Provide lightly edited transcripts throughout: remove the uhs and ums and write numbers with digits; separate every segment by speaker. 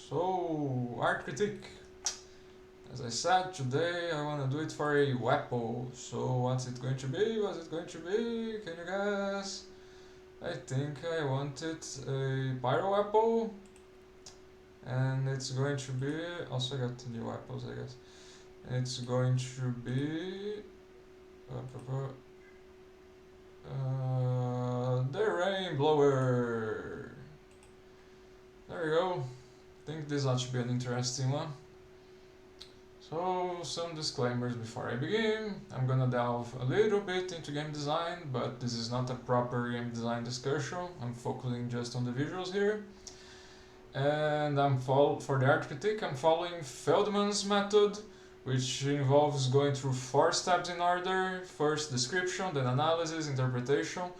Speaker 1: So, art critique. As I said, today I want to do it for a weapon. So, what's it going to be? What's it going to be? Can you guess? I think I wanted a pyro weapon. And it's going to be... Also, I got new weapons, I guess. It's going to be... the Rainblower. There we go. I think this ought to be an interesting one. So, some disclaimers before I begin. I'm gonna delve a little bit into game design, but this is not a proper game design discussion. I'm focusing just on the visuals here. And for the art critique, I'm following Feldman's method, which involves going through 4 steps in order. First, description, then analysis, interpretation,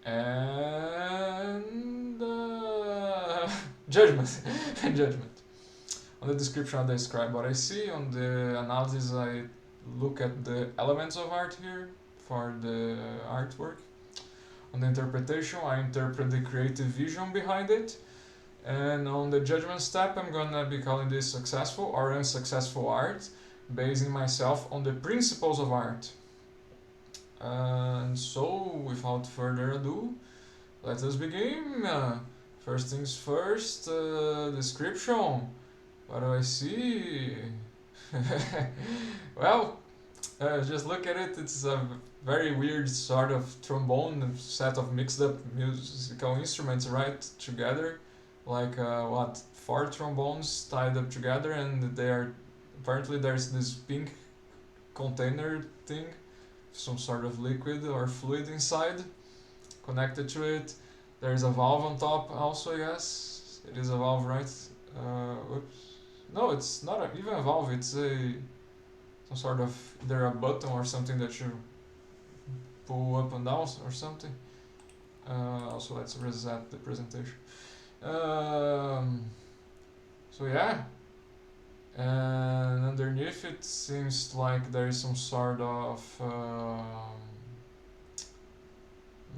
Speaker 1: and judgment. Judgment. On the description, I describe what I see. On the analysis, I look at the elements of art here for the artwork. On the interpretation, I interpret the creative vision behind it. And on the judgment step, I'm gonna be calling this successful or unsuccessful art, basing myself on the principles of art. And so, without further ado, let us begin. First things first, description. What do I see? Well, just look at it. It's a very weird sort of trombone set of mixed up musical instruments right together. Like, 4 trombones tied up together, and they are... Apparently there's this pink container thing, some sort of liquid or fluid inside, connected to it. There's a valve on top also, yes. It is a valve, right? Oops. No, it's not even a valve, it's some sort of either a button or something that you pull up and down or something. Also, let's reset the presentation. So yeah, and underneath it seems like there is some sort of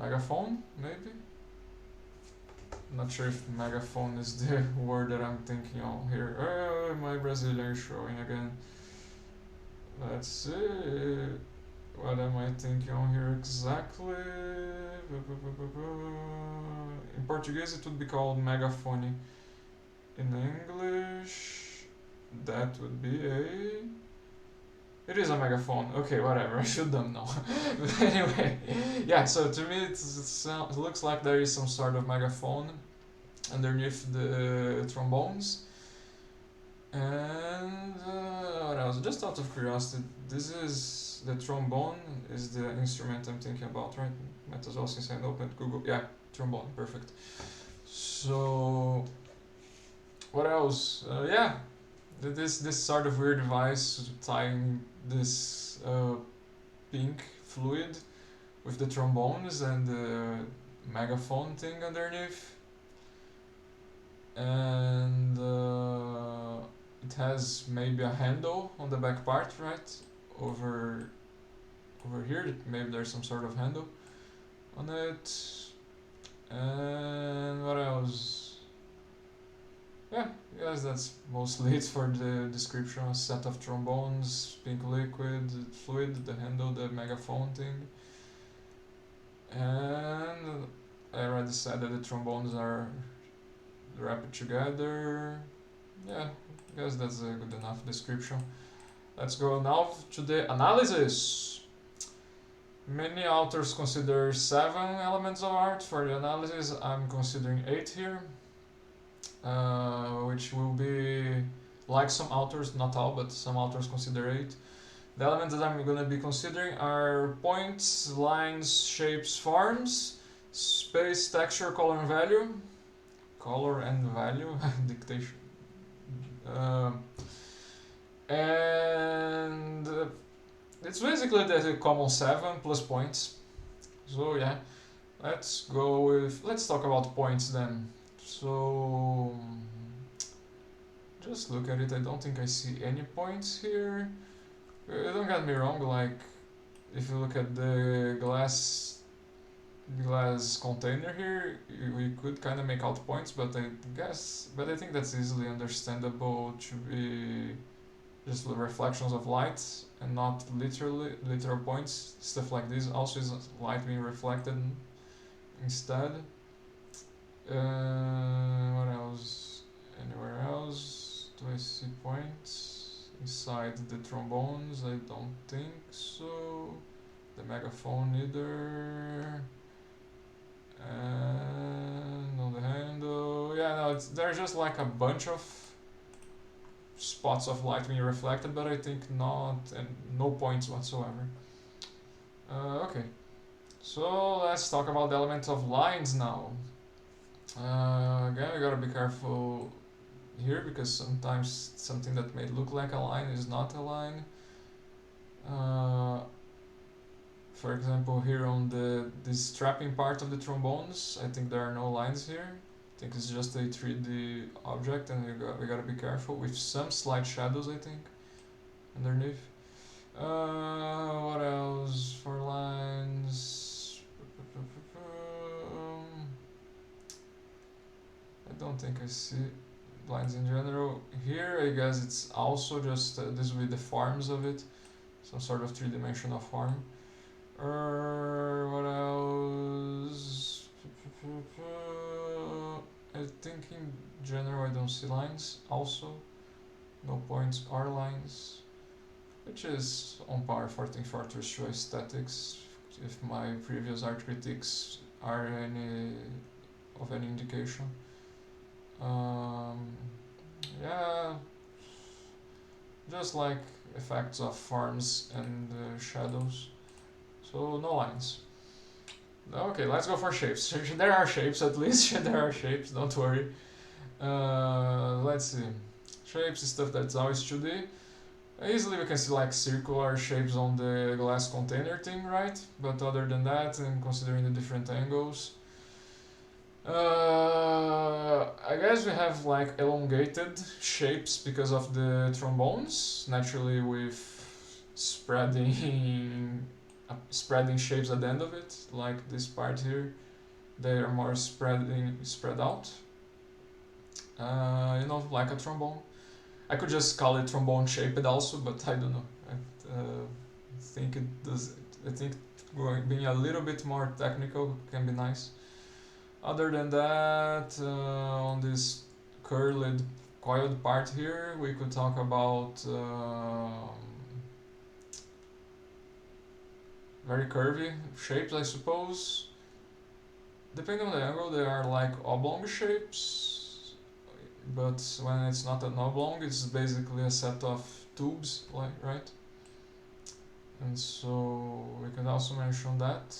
Speaker 1: megaphone, maybe? Not sure if megaphone is the word that I'm thinking of here. My Brazilian is showing again. Let's see. What am I thinking on here exactly? In Portuguese it would be called megaphone. In English, that would be a... It is a megaphone. Okay, whatever. I should don't know. But anyway, yeah. So to me, it looks like there is some sort of megaphone underneath the trombones. And what else? Just out of curiosity, this is the trombone. Is the instrument I'm thinking about, right? Might as well, since I opened Google. Yeah, trombone. Perfect. So, what else? Yeah. This sort of weird device tying this pink fluid with the trombones and the megaphone thing underneath, and it has maybe a handle on the back part, right? Over here, maybe there's some sort of handle on it. And what else? Yeah, yes, that's mostly it for the description. A set of trombones, pink liquid, fluid, the handle, the megaphone thing. And I already said that the trombones are wrapped together. Yeah, I guess that's a good enough description. Let's go now to the analysis. Many authors consider 7 elements of art. For the analysis, I'm considering 8 here. Which will be, like some authors, not all, but some authors consider 8. The elements that I'm going to be considering are points, lines, shapes, forms, space, texture, color and value. Color and value, dictation. And it's basically the common 7 plus points. So yeah, let's talk about points then. So, just look at it. I don't think I see any points here. Don't get me wrong, like, if you look at the glass glass container here, we could kind of make out points, but I think that's easily understandable to be just the reflections of light and not literal points. Stuff like this also is light being reflected instead. What else? Anywhere else? Do I see points inside the trombones? I don't think so. The megaphone either. And on the handle, yeah, no, there's just like a bunch of spots of light being reflected, but I think not, and no points whatsoever. Okay, so let's talk about the element of lines now. Again, we gotta be careful here because sometimes something that may look like a line is not a line. For example, here on this strapping part of the trombones, I think there are no lines here. I think it's just a 3D object, and we gotta be careful with some slight shadows, I think, underneath. What else for lines? I don't think I see lines in general. Here, I guess it's also just, this will be the forms of it, some sort of three-dimensional form. What else? I think in general I don't see lines also. No points or lines. Which is on par for Team Fortress 2 aesthetics, if my previous art critiques are of any indication. Yeah, just like effects of forms and shadows. So no lines. Okay, let's go for shapes. There are shapes at least. There are shapes. Don't worry. Let's see. Shapes is stuff that's always 2D. Easily we can see like circular shapes on the glass container thing, right? But other than that, and considering the different angles, I guess we have like elongated shapes because of the trombones, naturally with spreading shapes at the end of it, like this part here. They are more spread out. You know, like a trombone. I could just call it trombone shaped also, but I don't know. I think it does. I think being a little bit more technical can be nice. Other than that, on this curled coiled part here, we could talk about very curvy shapes, I suppose. Depending on the angle, they are like oblong shapes, but when it's not an oblong, it's basically a set of tubes, like, right? And so we can also mention that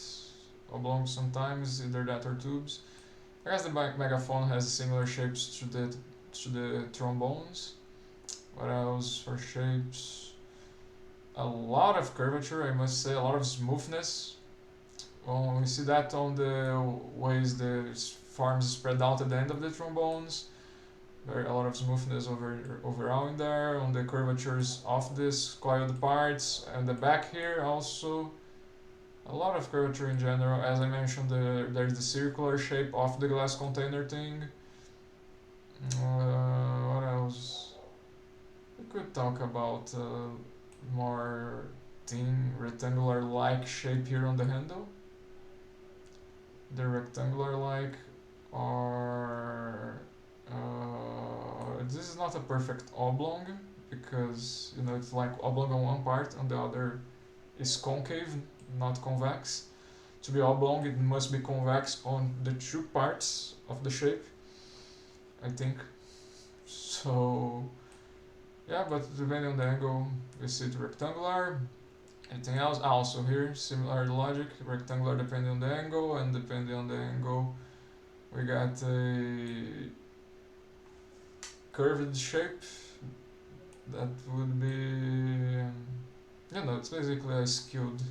Speaker 1: oblong sometimes, either that or tubes. I guess the megaphone has similar shapes to the trombones. What else for shapes? A lot of curvature, I must say, a lot of smoothness. We see that on the ways the forms spread out at the end of the trombones. A lot of smoothness overall in there. On the curvatures of this coiled parts and the back here also. A lot of curvature in general. As I mentioned, there's the circular shape of the glass container thing. What else? We could talk about more thin rectangular-like shape here on the handle. The rectangular-like, or this is not a perfect oblong because you know it's like oblong on one part and the other is concave, not convex. To be oblong, it must be convex on the two parts of the shape, I think. So yeah, but depending on the angle, we see it rectangular. Anything else? Also here, similar logic, rectangular depending on the angle, and depending on the angle, we got a curved shape that would be, you know, it's basically a skewed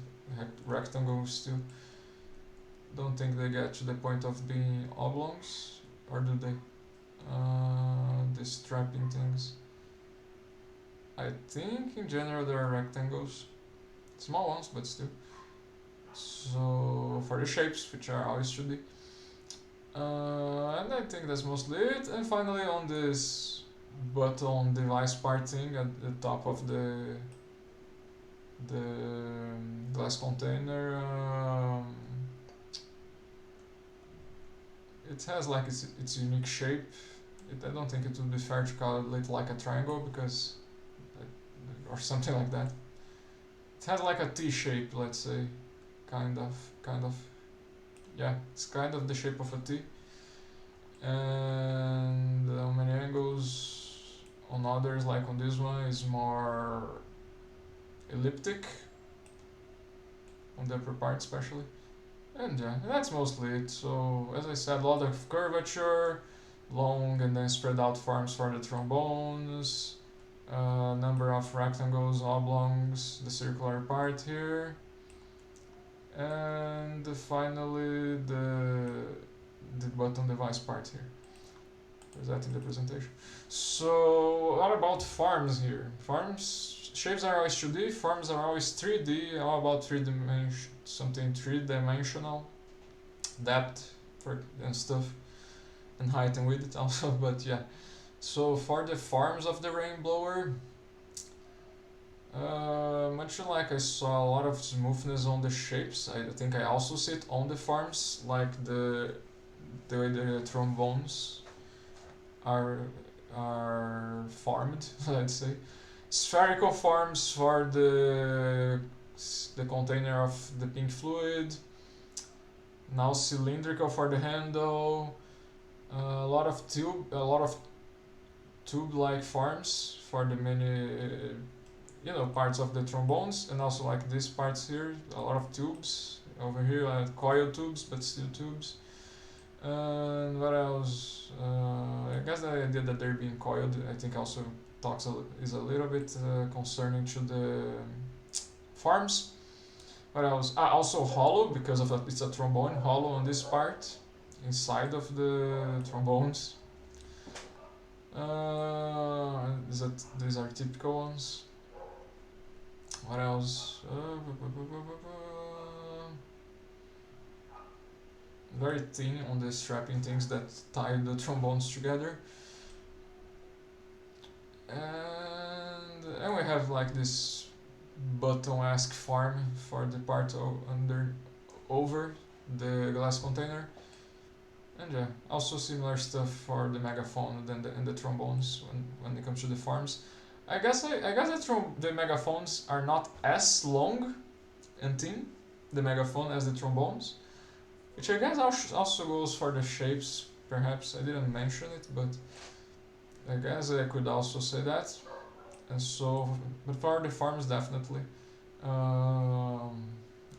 Speaker 1: rectangle still. Don't think they get to the point of being oblongs, or do they? The strapping things. I think in general there are rectangles, small ones, but still. So for the shapes, which are always 2D. And I think that's mostly it. And finally on this button device part thing at the top of the glass container, it has like its unique shape. I don't think it would be fair to call it like a triangle because, or something like that. It has like a T shape, let's say, kind of. Yeah, it's kind of the shape of a T. And on many angles, on others, like on this one, is more elliptic. On the upper part, especially. And yeah, that's mostly it. So, as I said, a lot of curvature, long and then spread out forms for the trombones, number of rectangles, oblongs, the circular part here, and finally the button device part here. There's that in the presentation. So, what about forms here? Forms, shapes are always 2D, forms are always 3D, all about something three-dimensional, depth and stuff, and height and width also, but yeah. So for the forms of the Rainblower, much like I saw a lot of smoothness on the shapes, I think I also see it on the forms, like the way the trombones are formed, let's say. Spherical forms for the container of the pink fluid. Now cylindrical for the handle. A lot of tube-like forms for the many, parts of the trombones, and also like these parts here. A lot of tubes over here, coil tubes, but still tubes. And what else? I guess the idea that they're being coiled, I think, also is a little bit concerning to the forms. What else? Also hollow, because it's a trombone, hollow on this part, inside of the trombones. These are typical ones. What else? Very thin on the strapping things that tie the trombones together. And we have like this button-esque form for the part over the glass container. And yeah, also similar stuff for the megaphone and the trombones when it comes to the forms. I guess the megaphones are not as long and thin, the megaphone, as the trombones, which I guess also goes for the shapes. Perhaps I didn't mention it, but I guess I could also say that. And so, but for the forms, definitely.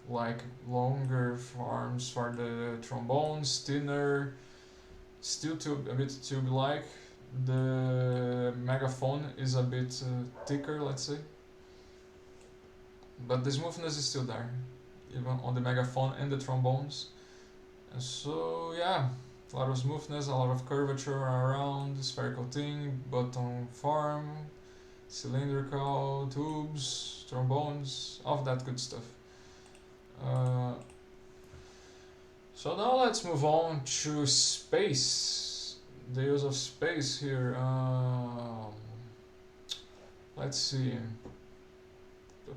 Speaker 1: Like longer forms for the trombones, thinner, still a bit tube-like. The megaphone is a bit thicker, let's say. But the smoothness is still there, even on the megaphone and the trombones. And so, yeah, a lot of smoothness, a lot of curvature around, spherical thing, button form, cylindrical, tubes, trombones, all of that good stuff. So now let's move on to space, the use of space here. Let's see.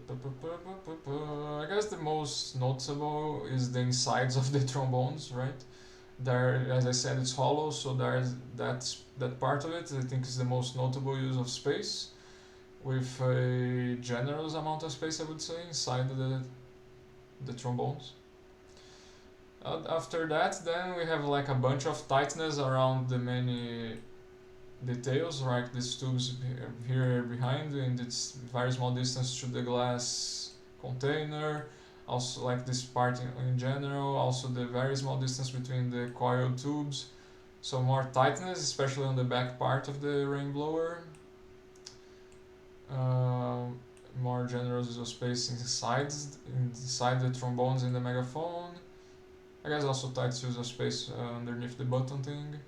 Speaker 1: I guess the most noticeable is the insides of the trombones, right? There, as I said, it's hollow, so there's that part of it I think is the most notable use of space, with a generous amount of space, I would say, inside the trombones. After that, then we have like a bunch of tightness around the many details, like these tubes here behind, and it's very small distance to the glass container. Also, like this part in general, also the very small distance between the coil tubes. So more tightness, especially on the back part of the Rainblower. More generous use of space inside the trombones in the megaphone. I guess also tight use of space underneath the button thing.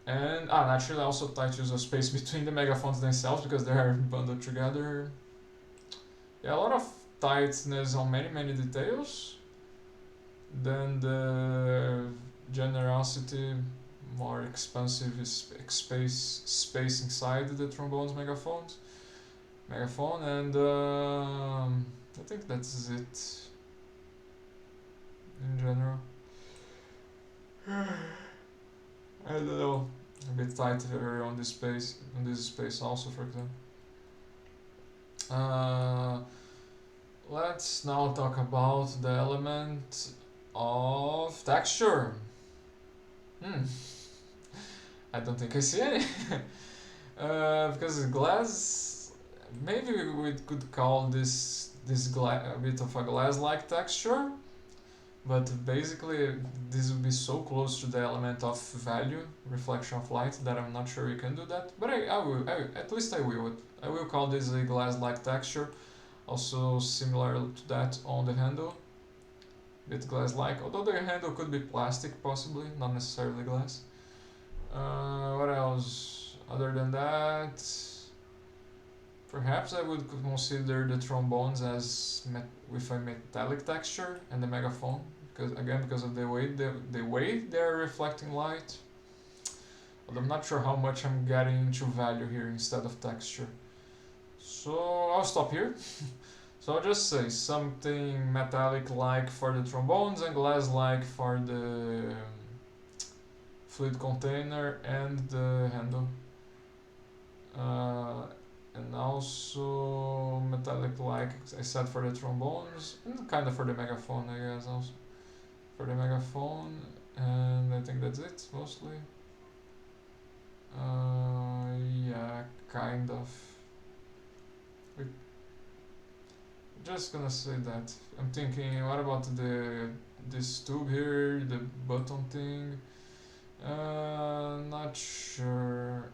Speaker 1: And naturally also tight use of space between the megaphones themselves, because they are bundled together. Yeah, a lot of tightness on many details. Then the generosity, more expansive space inside the trombones megaphone, and I think that's it in general. I don't know, a bit tighter on this space also, for example. Let's now talk about the element of texture. I don't think I see any. Because glass, maybe we could call this a bit of a glass-like texture, but basically this would be so close to the element of value, reflection of light, that I'm not sure you can do that. But I will, at least I will. I will call this a glass-like texture. Also similar to that on the handle. Bit glass-like, although the handle could be plastic possibly, not necessarily glass. What else? Other than that, perhaps I would consider the trombones as with a metallic texture, and the megaphone, because of the way they're reflecting light. But I'm not sure how much I'm getting into value here instead of texture. So I'll stop here. So I'll just say something metallic-like for the trombones and glass-like for the fluid container and the handle. And also metallic-like, I said, for the trombones, and kind of for the megaphone, I guess, also. For the megaphone, and I think that's it, mostly. Yeah, kind of. Just gonna say that. I'm thinking, what about this tube here, the button thing? Not sure.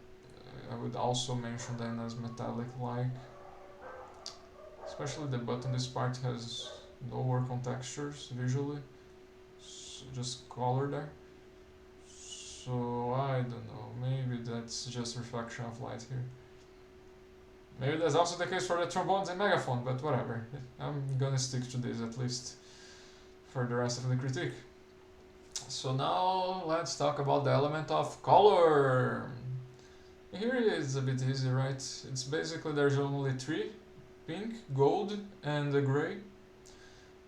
Speaker 1: I would also mention them as metallic-like. Especially the button. This part has no work on textures visually, so just color there. So I don't know. Maybe that's just reflection of light here. Maybe that's also the case for the trombones and megaphone, but whatever. I'm gonna stick to this at least for the rest of the critique. So now let's talk about the element of color. Here it's a bit easy, right? It's basically there's only three: pink, gold, and the gray.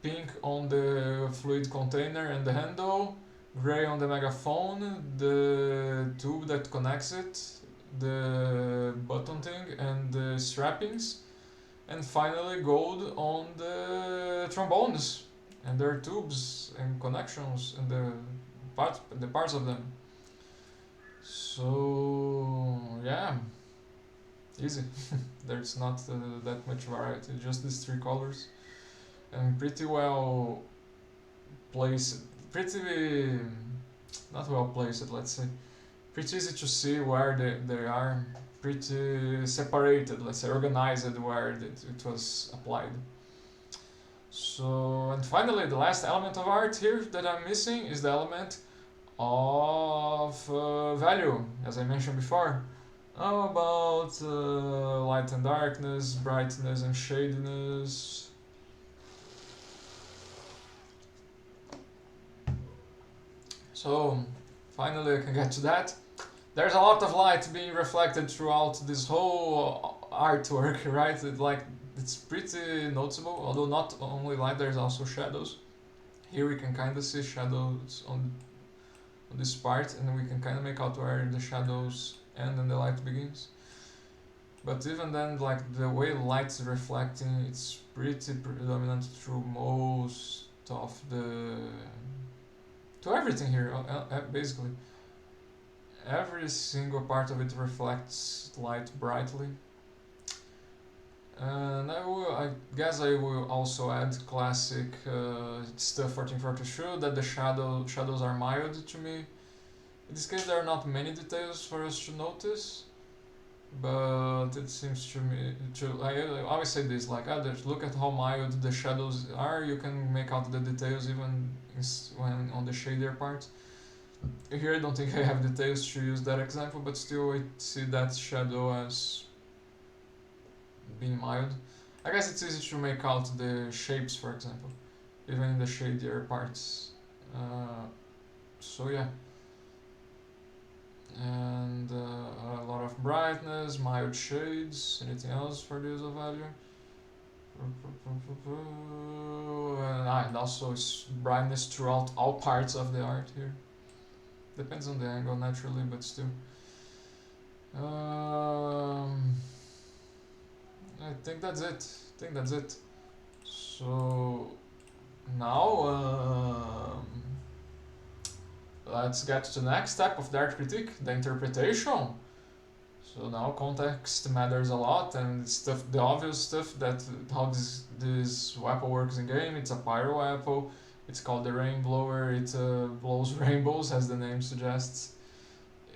Speaker 1: Pink on the fluid container and the handle, gray on the megaphone, the tube that connects it, the button thing and the strappings, and finally gold on the trombones and their tubes and connections and the parts of them. So yeah, easy. There's not that much variety, just these three colors, and pretty well placed, not well placed, let's say. Pretty easy to see where they are, pretty separated, let's say, organized where it was applied. So, and finally, the last element of art here that I'm missing is the element of value, as I mentioned before. How about light and darkness, brightness and shadiness? So, finally I can get to that. There's a lot of light being reflected throughout this whole artwork, right? It's pretty noticeable, although not only light, there's also shadows. Here we can kind of see shadows on this part, and we can kind of make out where the shadows end and the light begins. But even then, like, the way light's reflecting, it's pretty predominant through most of to everything here, basically. Every single part of it reflects light brightly. And I guess I will also add classic stuff 1442, that the shadows are mild to me. In this case there are not many details for us to notice, but it seems to me, I always say this, like, look at how mild the shadows are, you can make out the details even when on the shadier part. Here I don't think I have details to use that example, but still I see that shadow as being mild. I guess it's easy to make out the shapes, for example, even in the shadier parts. So yeah, and a lot of brightness, mild shades. Anything else for the user value? And also brightness throughout all parts of the art here. Depends on the angle naturally, but still. I think that's it. So now let's get to the next step of the art critique, the interpretation. So now context matters a lot, and stuff, the obvious stuff, that how this weapon works in game. It's a pyro weapon. It's called the Rainblower. It blows rainbows, as the name suggests.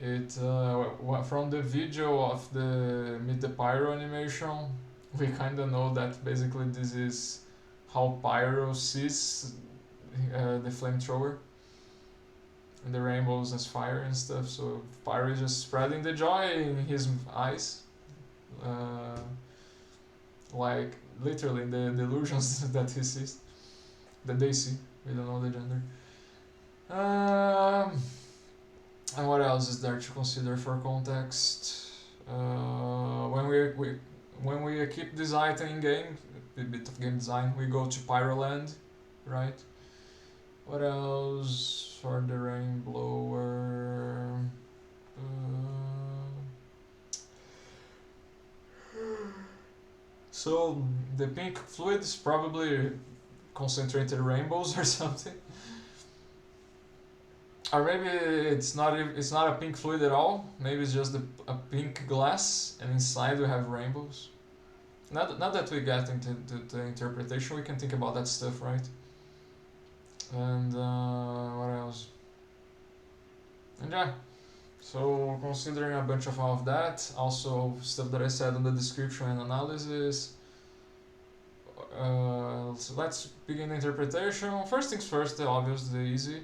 Speaker 1: It from the video of the Meet the Pyro animation, we kind of know that basically this is how Pyro sees the flamethrower and the rainbows as fire and stuff. So Pyro is just spreading the joy in his eyes, like literally the illusions that he sees, that they see. We don't know the gender. And what else is there to consider for context? When we keep this item in game, a bit of game design, we go to Pyroland, right? What else for the Rainblower? So the pink fluid is probably concentrated rainbows or something. Or maybe it's not a pink fluid at all. Maybe it's just a pink glass, and inside we have rainbows. Now that we get into the interpretation, we can think about that stuff, right? And what else? And yeah, so considering a bunch of all of that, also stuff that I said on the description and analysis. So let's begin the interpretation. First things first, the obvious, the easy.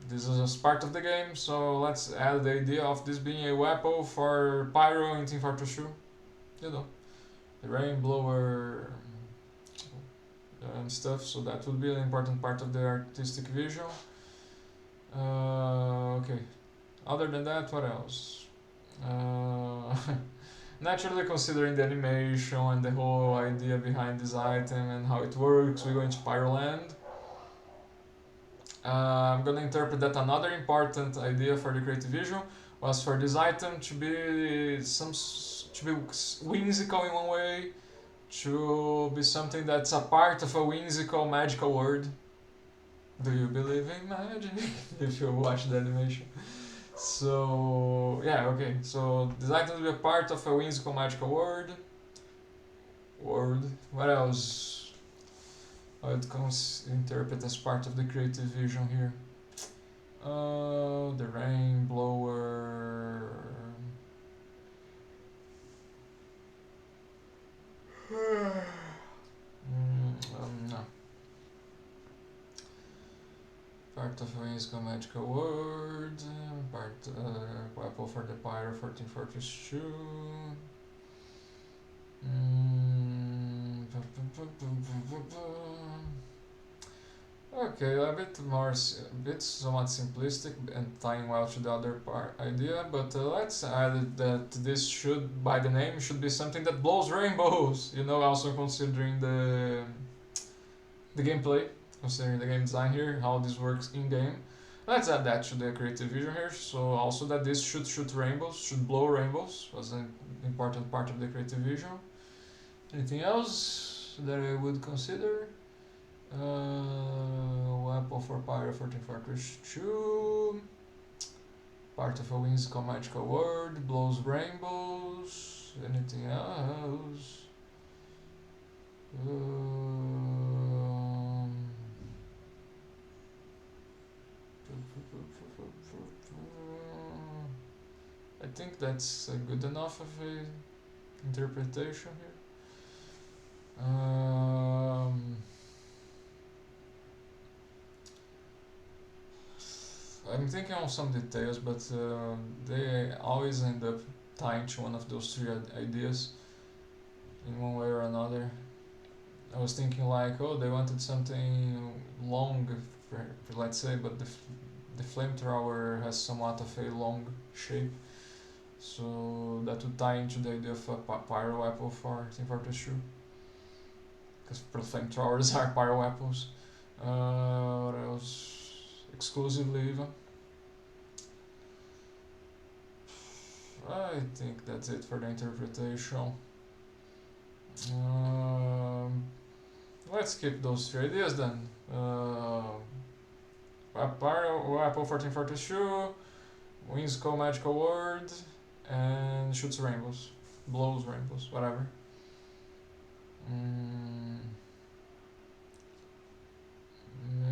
Speaker 1: This is just part of the game, so let's add the idea of this being a weapon for Pyro in Team Fortress 2. You know, the Rainblower and stuff, so that would be an important part of the artistic vision. Okay, other than that, what else? Naturally, considering the animation and the whole idea behind this item and how it works, we go into Pyroland. I'm gonna interpret that another important idea for the creative vision was for this item to be whimsical in one way, to be something that's a part of a whimsical magical world. Do you believe in magic? If you watch the animation. So yeah, okay. So this item will be a part of a whimsical magical world. What else? I would interpret as part of the creative vision here. The Rainblower. No. Part of a whimsical magical world. Part weapon for the Pyro 14 Fortress 2. Okay, a bit somewhat simplistic and tying well to the other idea, but let's add that this should, by the name, should be something that blows rainbows. You know, also considering the gameplay, considering the game design here, how this works in game. Let's add that to the creative vision here. So also that this should shoot rainbows, should blow rainbows, was an important part of the creative vision. Anything else that I would consider? Weapon for Pyro 14 Fortress 2. Part of a whimsical magical world, blows rainbows. Anything else? I think that's a good enough of a interpretation here. I'm thinking of some details, but they always end up tying to one of those three ideas. in one way or another. I was thinking like, oh, they wanted something long, let's say, but the flamethrower has somewhat of a long shape, so that would tie into the idea of a pyro apple for Team Fortress 2, because flamethrowers are pyro apples. What else? Exclusively even. I think that's it for the interpretation. Let's keep those three ideas then. Apple 1442, wins Call Magical Word, and shoots rainbows. Blows rainbows, whatever.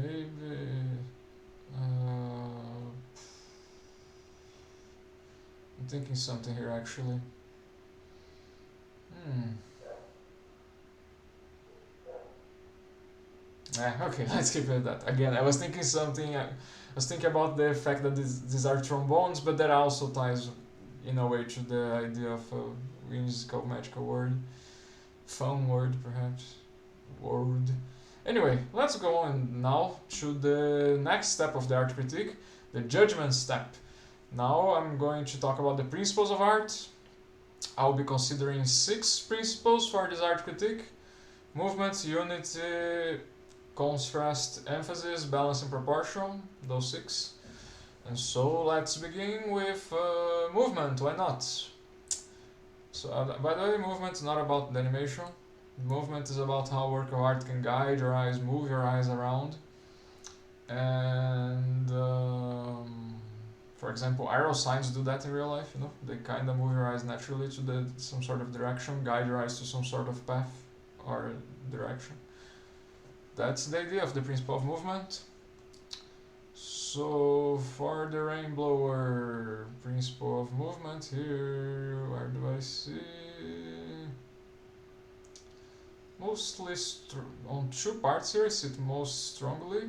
Speaker 1: Maybe. I'm thinking something here actually. Okay, let's keep it at that. Again, I was thinking something. I was thinking about the fact that these are trombones, but that also ties in a way to the idea of a whimsical magical word, fun word perhaps, word. Anyway, let's go on now to the next step of the art critique, the judgment step. Now I'm going to talk about the principles of art. I'll be considering 6 principles for this art critique: movement, unity, contrast, emphasis, balance, and proportion. Those 6. And so let's begin with movement. Why not? So by the way, movement is not about the animation. Movement is about how work of art can guide your eyes, move your eyes around. And for example, arrow signs do that in real life, you know? They kind of move your eyes naturally to some sort of direction, guide your eyes to some sort of path or direction. That's the idea of the principle of movement. So for the Rainblower principle of movement here, where do I see? Mostly on 2 parts here, I see it most strongly.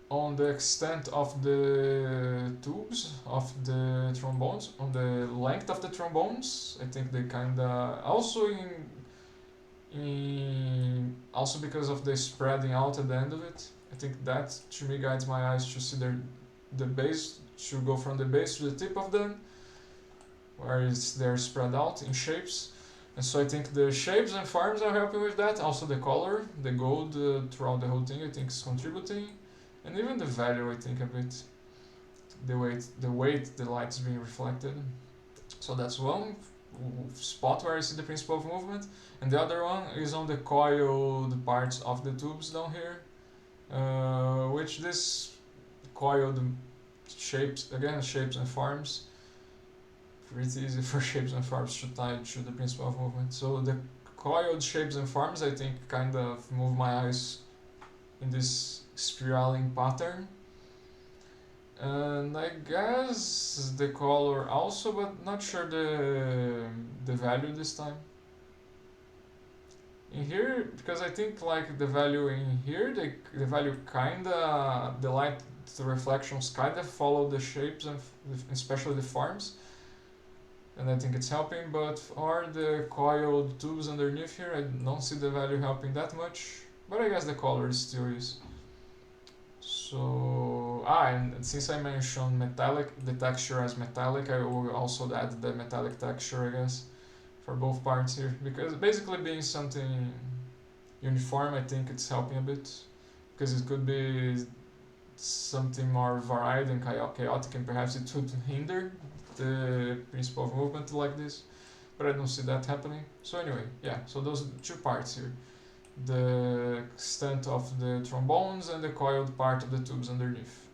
Speaker 1: On the extent of the tubes of the trombones, on the length of the trombones. I think they kinda also also because of the spreading out at the end of it. I think that to me guides my eyes to see the base, to go from the base to the tip of them, where they're spread out in shapes. And so I think the shapes and forms are helping with that. Also the color, the gold throughout the whole thing, I think is contributing. And even the value, I think a bit. The weight the light's being reflected. So that's one spot where I see the principle of movement. And the other one is on the coiled parts of the tubes down here. Which this coiled shapes, again shapes and forms, pretty easy for shapes and forms to tie to the principle of movement. So the coiled shapes and forms, I think, kind of move my eyes in this spiraling pattern. And I guess the color also, but not sure the value this time. In here, because I think like the value in here, the value kinda, the light, the reflections kinda follow the shapes and especially the forms. And I think it's helping, but for the coiled tubes underneath here, I don't see the value helping that much. But I guess the color still is. So, and since I mentioned metallic, the texture as metallic, I will also add the metallic texture, I guess, for both parts here. Because basically being something uniform, I think it's helping a bit. Because it could be something more varied and chaotic, and perhaps it would hinder the principle of movement like this. But I don't see that happening. So anyway, yeah, so those are 2 parts here. The extent of the trombones and the coiled part of the tubes underneath.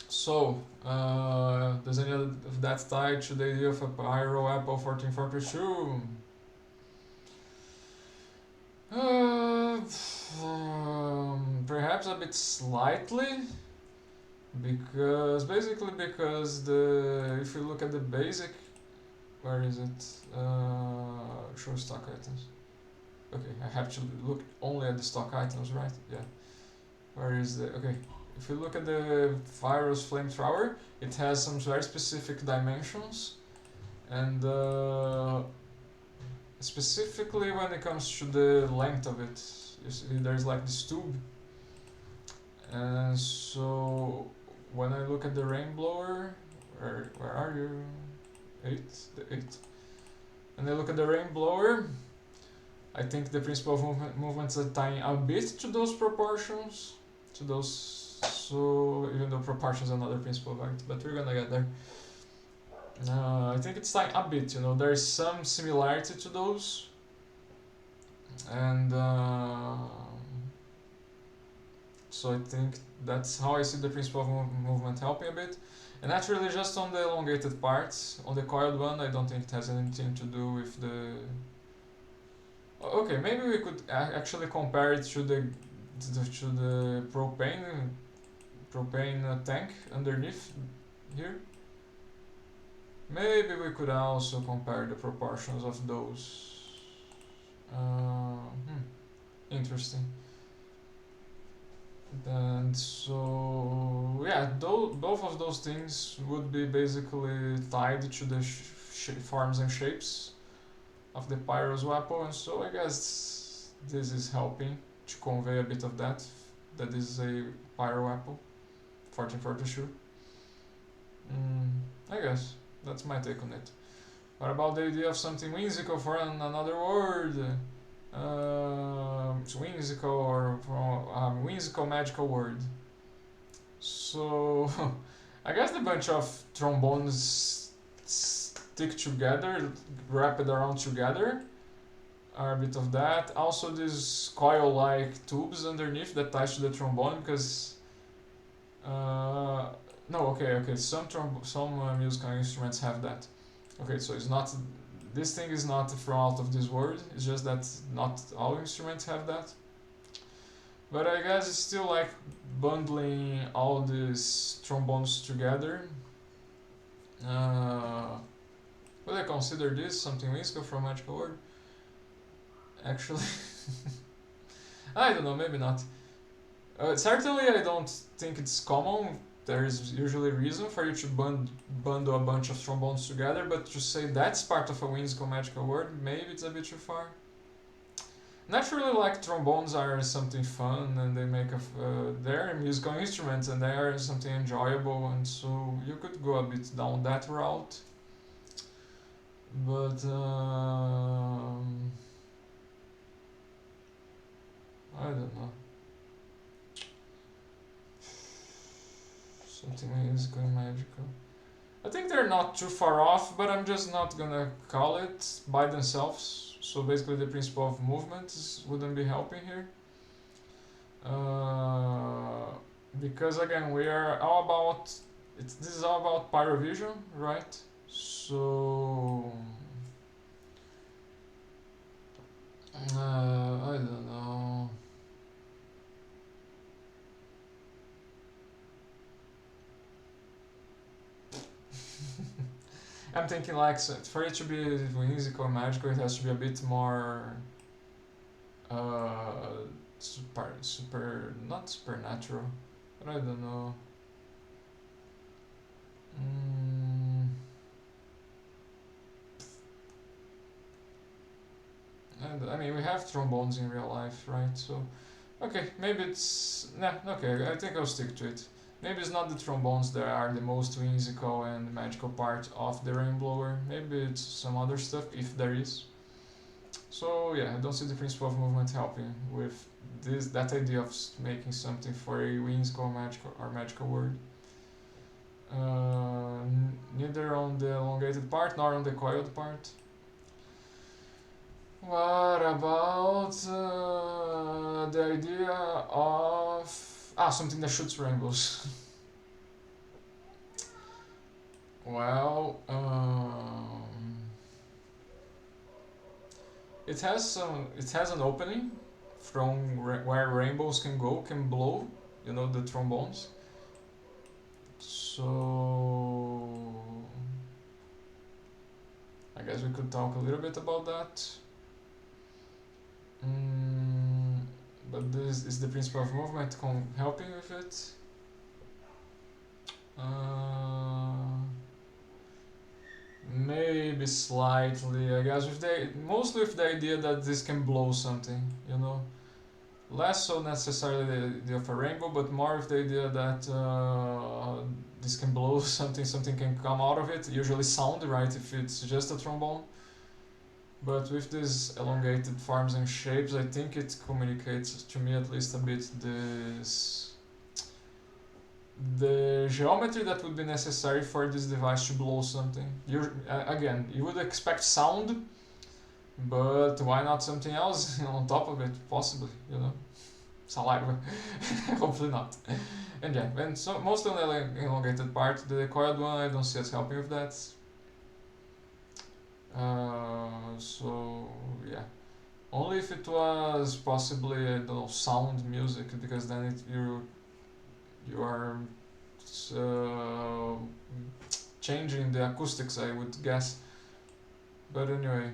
Speaker 1: So, does any of that tie to the idea of a pyro apple 1442? Perhaps a bit slightly, because if you look at the basic, where is it? Show stock items. Okay, I have to look only at the stock items, right? Yeah. Where is the... Okay, if you look at the Virus Flamethrower, it has some very specific dimensions. And specifically when it comes to the length of it. You see, there's like this tube, and so when I look at the Rainblower, where are you? 8, the 8. When I look at the Rainblower, I think the principle of movements are tying a bit to those proportions, to those. So even though proportions are another principle, but we're gonna get there. I think it's tying a bit. There is some similarity to those, and so I think that's how I see the principle of movement helping a bit. And naturally, just on the elongated parts, on the coiled one, I don't think it has anything to do with the. Okay, maybe we could actually compare it to the propane tank underneath here. Maybe we could also compare the proportions of those. Interesting. And so yeah, both of those things would be basically tied to the forms and shapes of the Pyro's weapon, and so I guess this is helping to convey a bit of that this is a Pyro weapon, 1442. I guess that's my take on it. What about the idea of something whimsical for another word? Whimsical or whimsical magical word. So I guess the bunch of trombones stick together, wrapped around together, are a bit of that. Also these coil-like tubes underneath that ties to the trombone, because some musical instruments have that. Okay, so it's not. This thing is not from out of this world. It's just that not all instruments have that. But I guess it's still like bundling all these trombones together. Would I consider this something whimsical from Magical World? Actually, I don't know. Maybe not. Certainly, I don't think it's common. There is usually a reason for you to bundle a bunch of trombones together, but to say that's part of a whimsical magical word, maybe it's a bit too far. Naturally, like trombones are something fun, and they make they're musical instruments, and they are something enjoyable, and so you could go a bit down that route. But I don't know. Something whimsical and magical. I think they're not too far off, but I'm just not gonna call it by themselves. So basically the principle of movement wouldn't be helping here. Because again, we are all about... this is all about pyrovision, right? So... I don't know. I'm thinking like, for it to be whimsical and magical, it has to be a bit more not supernatural, but I don't know. And I mean, we have trombones in real life, right? So, okay, maybe it's... okay, I think I'll stick to it. Maybe it's not the trombones that are the most whimsical and magical part of the Rainblower. Maybe it's some other stuff, if there is. So yeah, I don't see the principle of movement helping with that idea of making something for a whimsical magical word. Neither on the elongated part nor on the coiled part. What about the idea of something that shoots rainbows? Well, it has an opening from where rainbows can blow, the trombones. So I guess we could talk a little bit about that. But this is the principle of movement helping with it. Maybe maybe slightly, I guess, mostly with the idea that this can blow something, you know. Less so necessarily the idea of a rainbow, but more with the idea that this can blow something can come out of it, usually sound, right, if it's just a trombone. But with these elongated forms and shapes, I think it communicates, to me at least a bit, the geometry that would be necessary for this device to blow something. Again, you would expect sound, but why not something else on top of it, possibly, you know? Saliva. Hopefully not. And yeah, and so mostly on the elongated part, the coiled one I don't see us helping with that. So yeah, only if it was possibly, I don't know, sound music, because then you are changing the acoustics, I would guess. But anyway,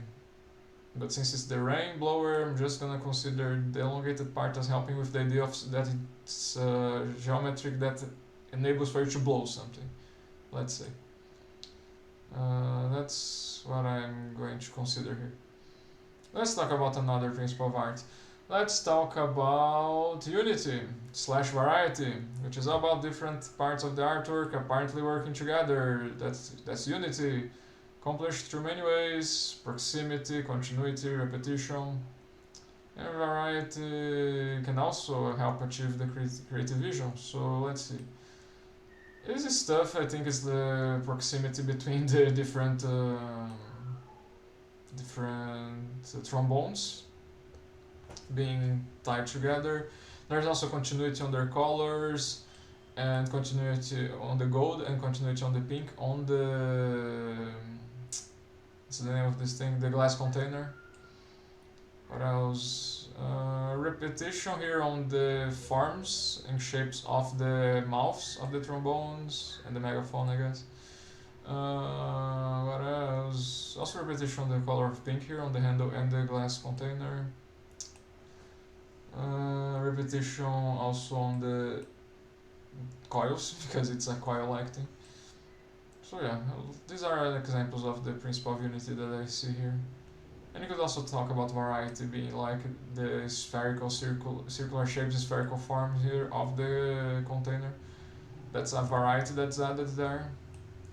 Speaker 1: but since it's the Rainblower, I'm just gonna consider the elongated part as helping with the idea of that it's geometric that enables for you to blow something, let's say. That's what I'm going to consider here. Let's talk about another principle of art. Let's talk about unity / variety, which is all about different parts of the artwork apparently working together. That's unity, accomplished through many ways: proximity, continuity, repetition. And variety can also help achieve the creative vision. So let's see. Easy stuff, I think, is the proximity between the different trombones being tied together. There's also continuity on their colors, and continuity on the gold, and continuity on the pink on the, what's the name of this thing, the glass container. What else? Repetition here on the forms and shapes of the mouths of the trombones and the megaphone, I guess. What else? Also repetition on the color of pink here on the handle and the glass container. Repetition also on the coils, because it's a coil-like thing. So yeah, these are examples of the principle of unity that I see here. And you could also talk about variety being like the spherical, circular shapes, spherical form here of the container. That's a variety that's added there.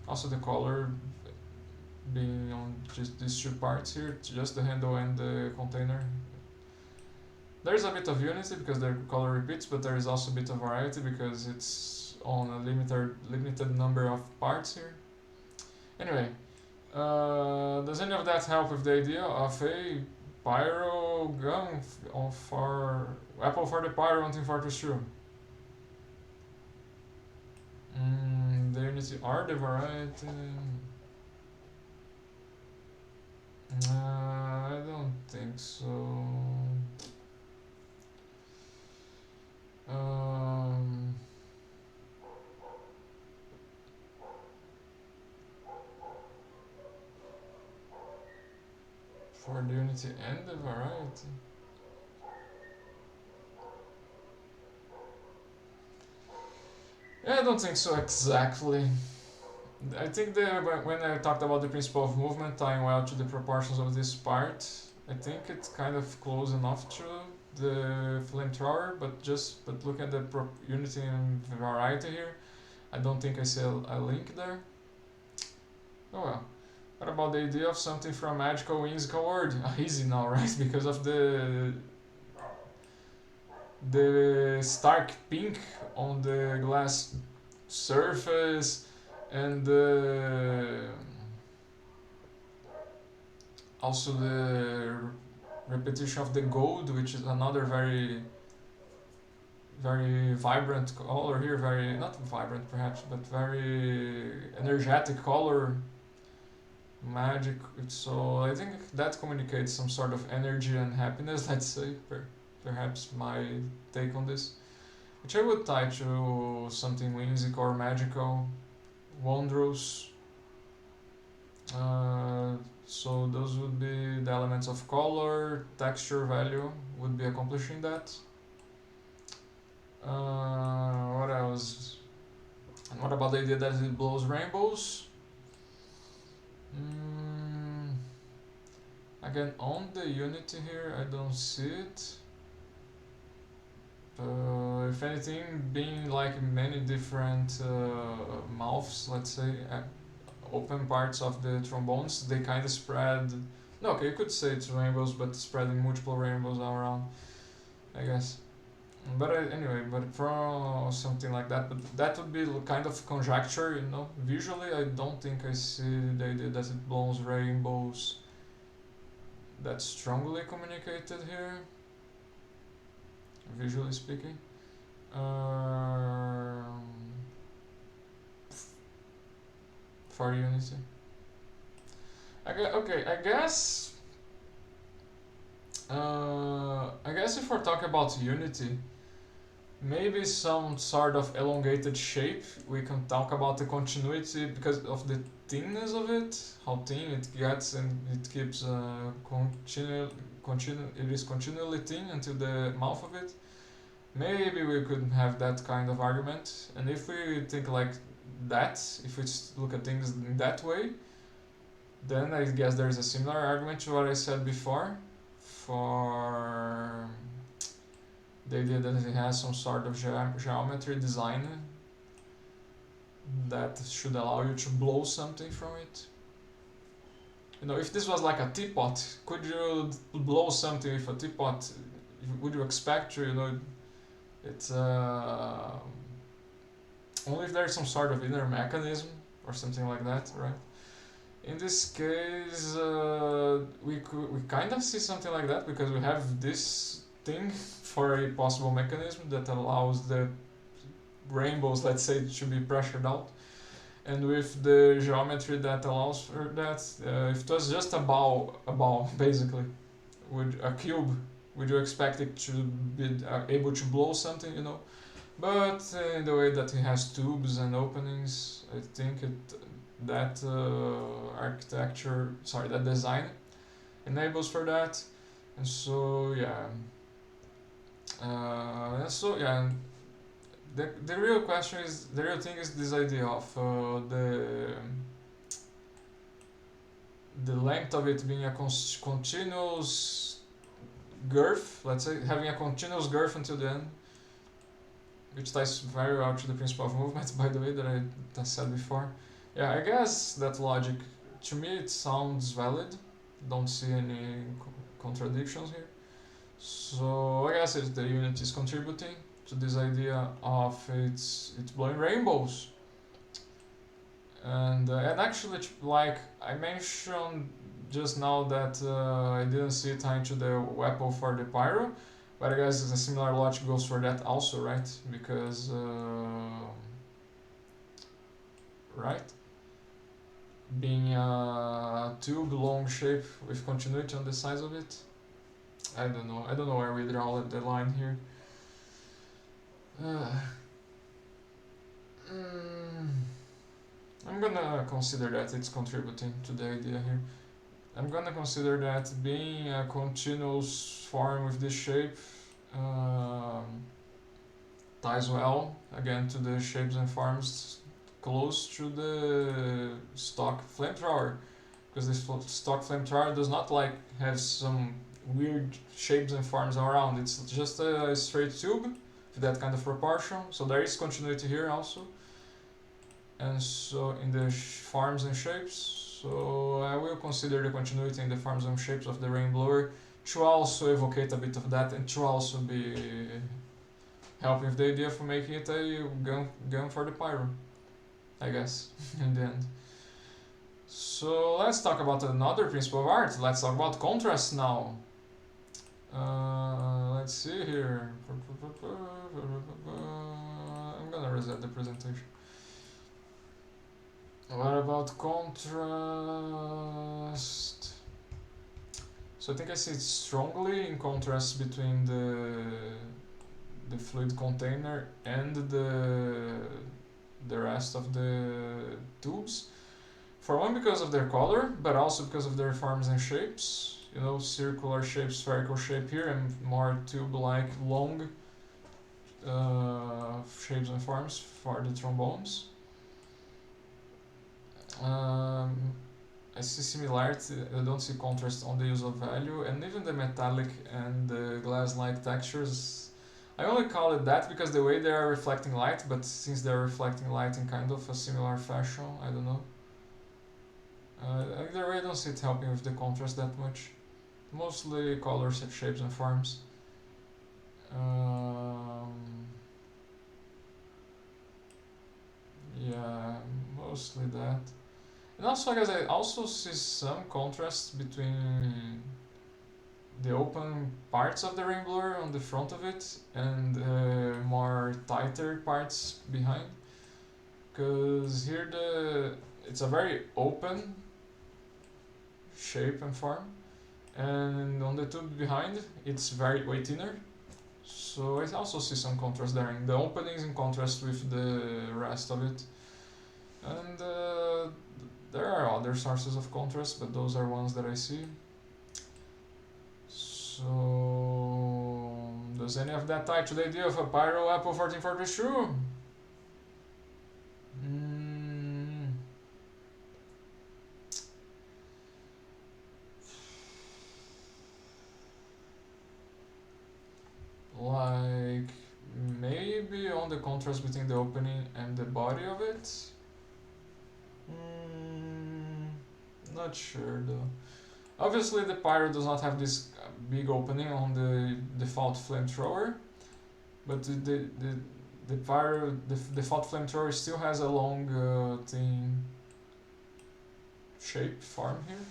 Speaker 1: Also the color being on just these two parts here, just the handle and the container. There's a bit of unity because the color repeats, but there is also a bit of variety because it's on a limited number of parts here. Anyway, does any of that help with the idea of a pyro gun for Apple for the Pyro 1.4.2? The unity are the variety. I don't think so. For the unity and the variety. Yeah, I don't think so exactly. I think when I talked about the principle of movement tying well to the proportions of this part, I think it's kind of close enough to the flamethrower, but looking at the unity and variety here, I don't think I see a link there. Oh well. What about the idea of something from magical, whimsical world? Easy now, right? Because of the stark pink on the glass surface, and also the repetition of the gold, which is another very vibrant color here, very, not vibrant perhaps, but very energetic color, magic. So I think that communicates some sort of energy and happiness, let's say, perhaps my take on this, which I would tie to something whimsical or magical, wondrous. So those would be the elements of color, texture, value would be accomplishing that. What else? And what about the idea that it blows rainbows? Again, on the Unity here, I don't see it. If anything, being like many different mouths, let's say, open parts of the trombones, they kind of spread. No, okay, you could say it's rainbows, but spreading multiple rainbows around, I guess. But anyway, but from something like that, but that would be kind of conjecture, you know. Visually, I don't think I see the idea that it blows rainbows that strongly communicated here, visually speaking. For Unity. Okay, I guess if we're talking about Unity, maybe some sort of elongated shape. We can talk about the continuity because of the thinness of it, how thin it gets, and it keeps it is continually thin until the mouth of it. Maybe we could have that kind of argument, and if we think like that, if we look at things in that way, then I guess there is a similar argument to what I said before for the idea that it has some sort of geometry design that should allow you to blow something from it. You know, if this was like a teapot, could you blow something with a teapot? Would you expect to, you know, it's only if there's some sort of inner mechanism or something like that, right? In this case, we kind of see something like that because we have this thing for a possible mechanism that allows the rainbows, let's say, to be pressured out, and with the geometry that allows for that. If it was just a ball basically, with a cube, would you expect it to be able to blow something, you know? But in the way that it has tubes and openings, I think that that design enables for that. And so yeah, the real question is, the real thing is this idea of the length of it being a continuous girth, let's say, having a continuous girth until the end, which ties very well to the principle of movement, by the way, that I said before. Yeah, I guess that logic, to me, it sounds valid. Don't see any contradictions here. So I guess if the unit is contributing to this idea of it's blowing rainbows, and actually, like I mentioned just now that I didn't see it tied to the weapon for the pyro, but I guess a similar logic goes for that also, right? Because right, being a tube long shape with continuity on the size of it. I don't know where we draw the line here. I'm gonna consider that it's contributing to the idea here. I'm gonna consider that being a continuous form with this shape ties well again to the shapes and forms close to the stock flamethrower, because this stock flamethrower does not like have some weird shapes and forms around. It's just a straight tube with that kind of proportion, so there is continuity here also, and so in the forms and shapes. So I will consider the continuity in the forms and shapes of the Rainblower to also evocate a bit of that, and to also be helping with the idea of making it a gun for the pyro, I guess, in the end. So let's talk about another principle of art. Let's talk about contrast now. Let's see here. I'm gonna reset the presentation. What about contrast? So I think I see it strongly in contrast between the fluid container and the rest of the tubes. For one, because of their color, but also because of their forms and shapes. You know, circular shape, spherical shape here, and more tube-like long shapes and forms for the trombones. I see similarity, I don't see contrast on the use of value, and even the metallic and the glass-like textures. I only call it that because the way they are reflecting light, but since they're reflecting light in kind of a similar fashion, I don't know. Either way, I don't see it helping with the contrast that much. Mostly colors, shapes, and forms. Yeah, mostly that. And also, I guess I also see some contrast between the open parts of the Rainblower on the front of it and more tighter parts behind. Because here it's a very open shape and form, and on the tube behind it's very way thinner. So I also see some contrast there in the openings in contrast with the rest of it. And there are other sources of contrast, but those are ones that I see. So does any of that tie to the idea of a Pyro Apple 1442? Like maybe on the contrast between the opening and the body of it. Not sure though. Obviously the Pyro does not have this big opening on the default flamethrower, but the Pyro, the default flamethrower still has a long thin shape form here.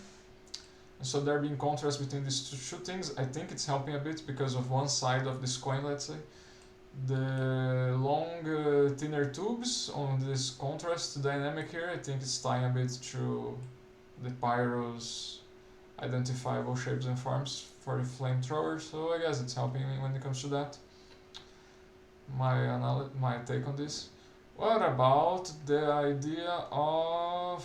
Speaker 1: And so there being contrast between these two things, I think it's helping a bit because of one side of this coin, let's say. The long thinner tubes on this contrast dynamic here, I think it's tying a bit to the Pyro's identifiable shapes and forms for the flamethrower, so I guess it's helping me when it comes to that. My take on this. What about the idea of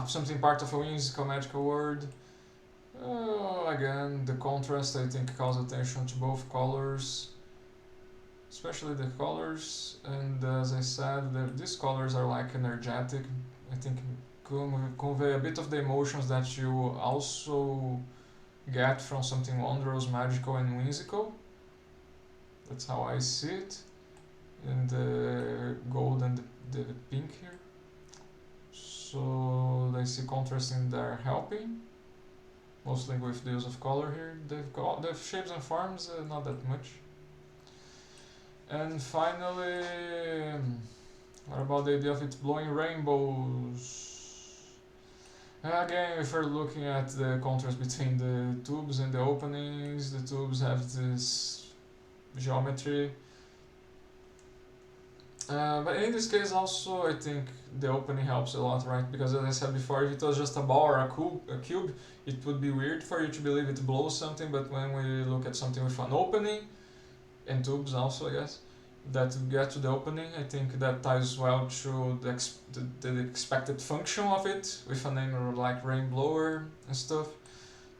Speaker 1: something part of a whimsical magical word? Again, the contrast I think calls attention to both colors, especially the colors, and as I said, these colors are like energetic. I think convey a bit of the emotions that you also get from something wondrous, magical, and whimsical. That's how I see it. And the gold and the pink here. So I see contrast in there helping, mostly with the use of color here. The shapes and forms, not that much. And finally, what about the idea of it blowing rainbows? Again, if we're looking at the contrast between the tubes and the openings, the tubes have this geometry. But in this case also, I think the opening helps a lot, right? Because as I said before, if it was just a ball or a cube, it would be weird for you to believe it blows something, but when we look at something with an opening, and tubes also, I guess, that get to the opening, I think that ties well to the expected function of it, with a name like Rainblower and stuff.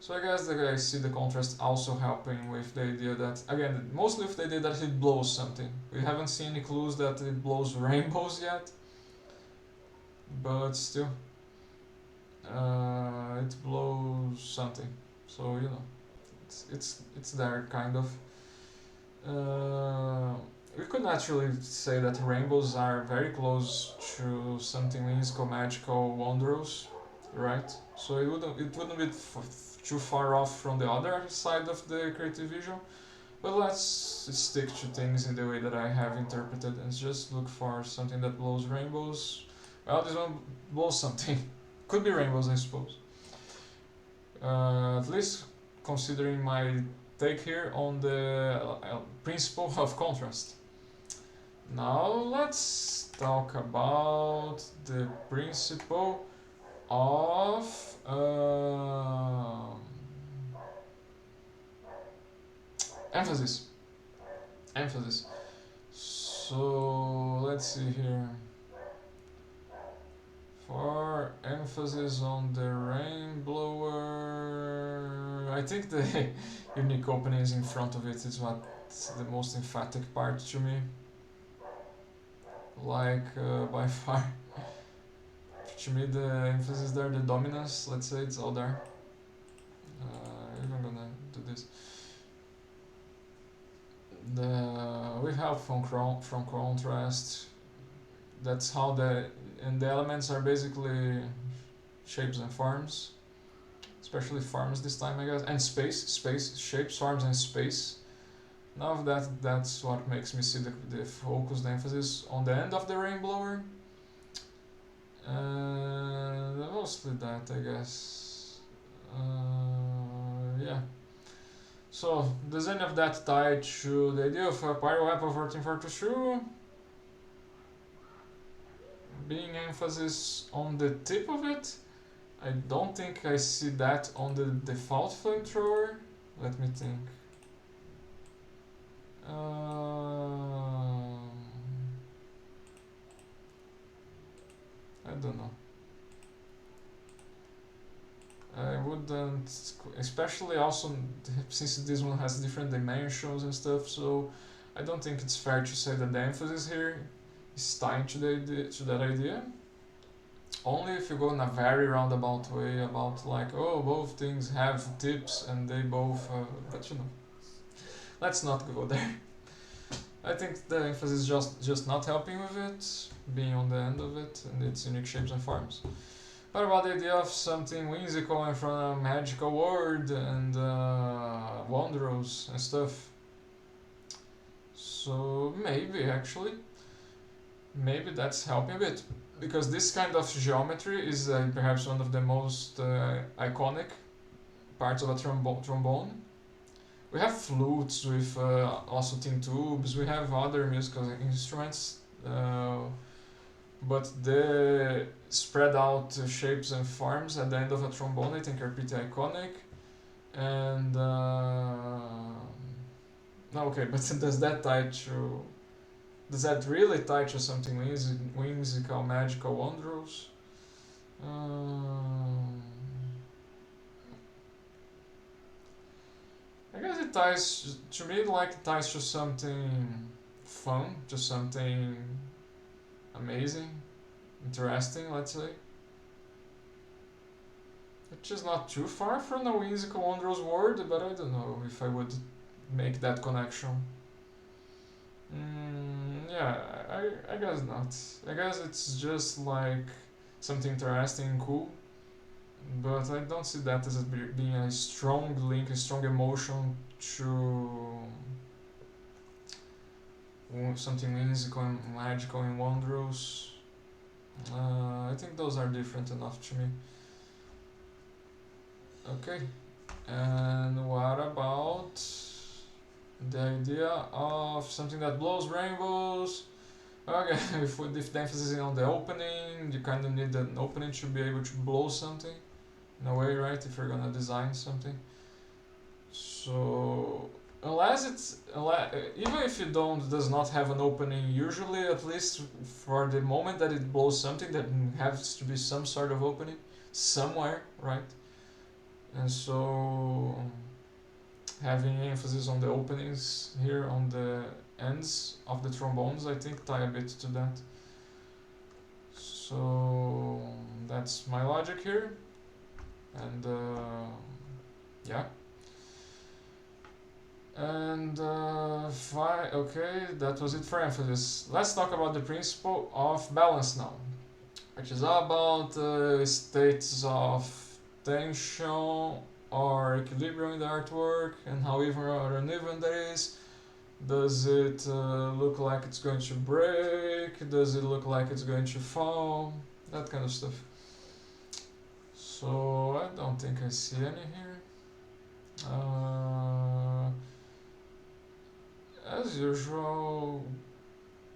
Speaker 1: So I guess I see the contrast also helping with the idea that, again, mostly with the idea that it blows something. We haven't seen any clues that it blows rainbows yet, but still, it blows something. So you know, it's there kind of. We could naturally say that rainbows are very close to something whimsical, magical, wondrous, right? So it wouldn't be too far off from the other side of the creative vision. But let's stick to things in the way that I have interpreted and just look for something that blows rainbows. Well, this one blows something. Could be rainbows, I suppose. At least considering my take here on the principle of contrast. Now let's talk about the principle of emphasis. So let's see here. For emphasis on the Rainblower, I think the unique openings in front of it is what's the most emphatic part to me. like by far. To me, the emphasis there, the dominance, let's say, it's all there. Even gonna do this. We have from contrast. That's how the elements are basically shapes and forms, especially forms this time, I guess, and space, shapes, forms, and space. Now that's what makes me see the focus, the emphasis on the end of the Rainblower. Mostly that, I guess. Yeah. So, does any of that tie to the idea of a Pyro Weapon 1442 being emphasis on the tip of it? I don't think I see that on the default flamethrower. Let me think. I don't know. I wouldn't, especially also since this one has different dimensions and stuff, so I don't think it's fair to say that the emphasis here is tied to that idea. Only if you go in a very roundabout way about like, oh, both things have tips and they both, but you know, let's not go there. I think the emphasis is just not helping with it, being on the end of it, and its unique shapes and forms. What about the idea of something whimsical and from a magical world and wondrous and stuff? So maybe actually, maybe that's helping a bit, because this kind of geometry is perhaps one of the most iconic parts of a trombone. We have flutes with also tin tubes, we have other musical instruments, but the spread out shapes and forms at the end of a trombone I think are pretty iconic. And okay, but does that really tie to something whimsical, magical, wondrous? I guess it ties to me, like it ties to something fun, to something amazing, interesting, let's say. Which is not too far from the whimsical, wondrous world, but I don't know if I would make that connection. Yeah, I guess not. I guess it's just like something interesting and cool, but I don't see that as being a strong link, a strong emotion to something whimsical and magical and wondrous. I think those are different enough to me. Okay, and what about the idea of something that blows rainbows? Okay, if the emphasis is on the opening, you kind of need an opening to be able to blow something, in a way, right? If you're gonna design something. So even if does not have an opening usually, at least for the moment that it blows something, that has to be some sort of opening somewhere, right? And so having emphasis on the openings here on the ends of the trombones, I think tie a bit to that. So that's my logic here, and yeah. And okay, that was it for emphasis. Let's talk about the principle of balance now, which is about states of tension or equilibrium in the artwork, and how even or uneven that is. Does it look like it's going to break? Does it look like it's going to fall? That kind of stuff. So I don't think I see any here. As usual,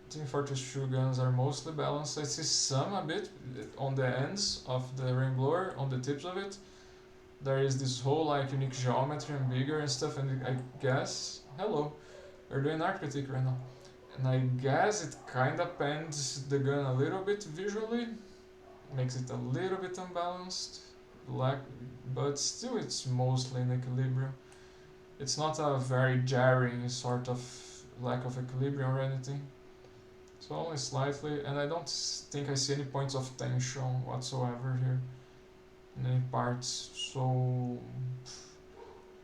Speaker 1: Team Fortress 2 guns are mostly balanced. I see some a bit on the ends of the Rainblower, on the tips of it. There is this whole like unique geometry and bigger and stuff, and I guess, hello, we're doing art critique right now, and I guess it kinda bends the gun a little bit visually, makes it a little bit unbalanced, but still it's mostly in equilibrium. It's not a very jarring sort of lack of equilibrium or anything. So only slightly, and I don't think I see any points of tension whatsoever here in any parts. So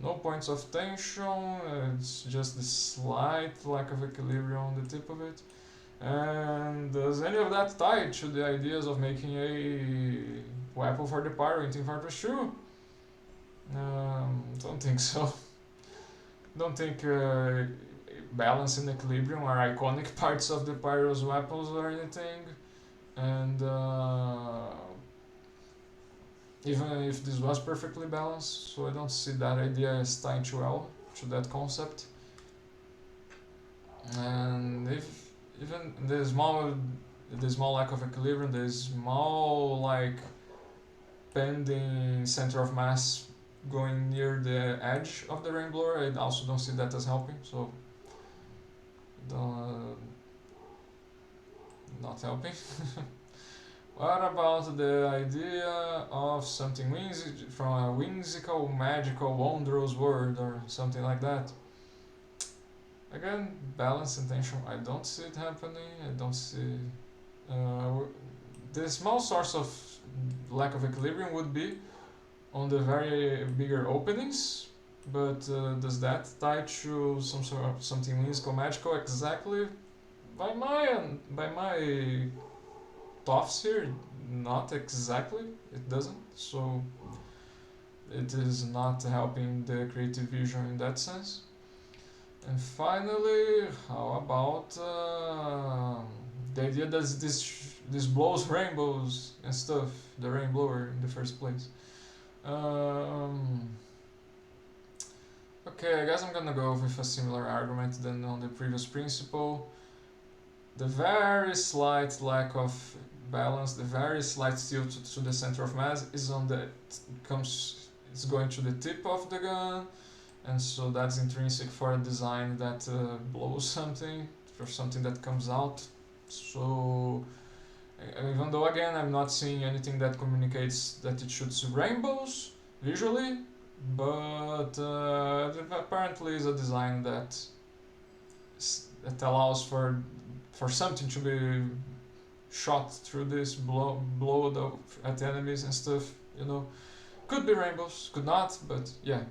Speaker 1: no points of tension, it's just the slight lack of equilibrium on the tip of it. And does any of that tie to the ideas of making a weapon for the pyro in Team Fortress 2? Don't think so. Don't think balance and equilibrium are iconic parts of the pyro's weapons or anything. And even if this was perfectly balanced, so I don't see that idea as tying too well to that concept. And if even the small lack of equilibrium, the small like pending center of mass going near the edge of the Rainblower, I also don't see that as helping. So not helping. What about the idea of something from a whimsical, magical, wondrous world or something like that? Again, balance and tension, I don't see it happening. I don't see... the small source of lack of equilibrium would be on the very bigger openings, but does that tie to some sort of something whimsical, magical? Exactly. By my thoughts here, not exactly. It doesn't. So it is not helping the creative vision in that sense. And finally, how about the idea that this blows rainbows and stuff, the Rainblower in the first place. Okay, I guess I'm gonna go with a similar argument than on the previous principle. The very slight lack of balance, the very slight tilt to the center of mass is it's going to the tip of the gun, and so that's intrinsic for a design that blows something, for something that comes out. So even though again I'm not seeing anything that communicates that it shoots rainbows visually, but apparently is a design that allows for something to be shot through this, blowed up at enemies and stuff, you know. Could be rainbows, could not, but yeah.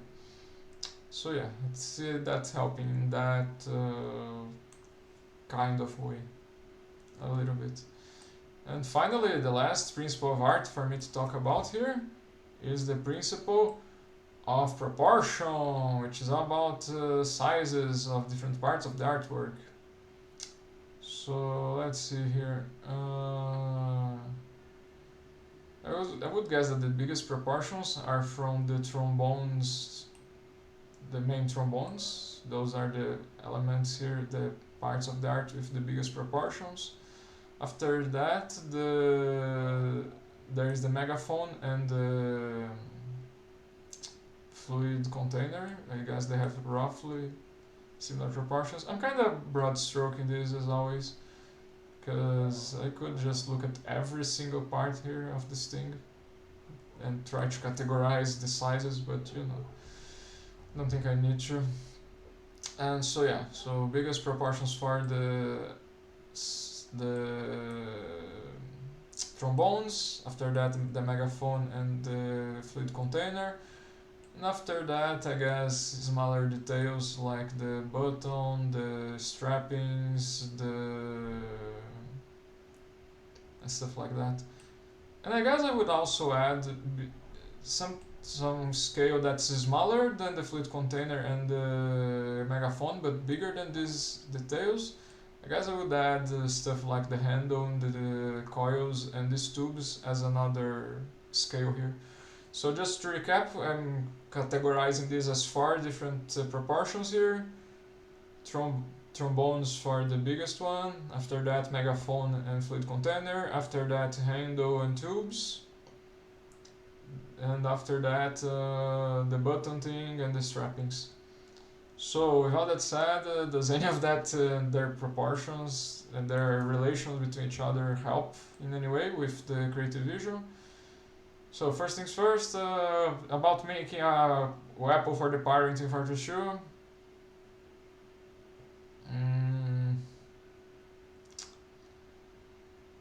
Speaker 1: So yeah, it's that helping in that kind of way, a little bit. And finally, the last principle of art for me to talk about here is the principle of proportion, which is about sizes of different parts of the artwork. So let's see here. I would guess that the biggest proportions are from the trombones, the main trombones. Those are the elements here, the parts of the art with the biggest proportions. After that, there is the megaphone and the fluid container. I guess they have roughly similar proportions. I'm kind of broad stroking this as always, because I could just look at every single part here of this thing and try to categorize the sizes, but you know, I don't think I need to. And so yeah, so biggest proportions for the trombones, after that the megaphone and the fluid container, and after that I guess smaller details like the button, the strappings, and stuff like that. And I guess I would also add some scale that's smaller than the fluid container and the megaphone, but bigger than these details. I guess I would add stuff like the handle and the coils and these tubes as another scale here. So just to recap, I'm categorizing this as 4 different proportions here. Trombones for the biggest one, after that megaphone and fluid container, after that handle and tubes, and after that the button thing and the strappings. So with all that said, does any of that, their proportions and their relations between each other help in any way with the creative vision? So first things first, about making a weapon for the pyro in Team Fortress 2.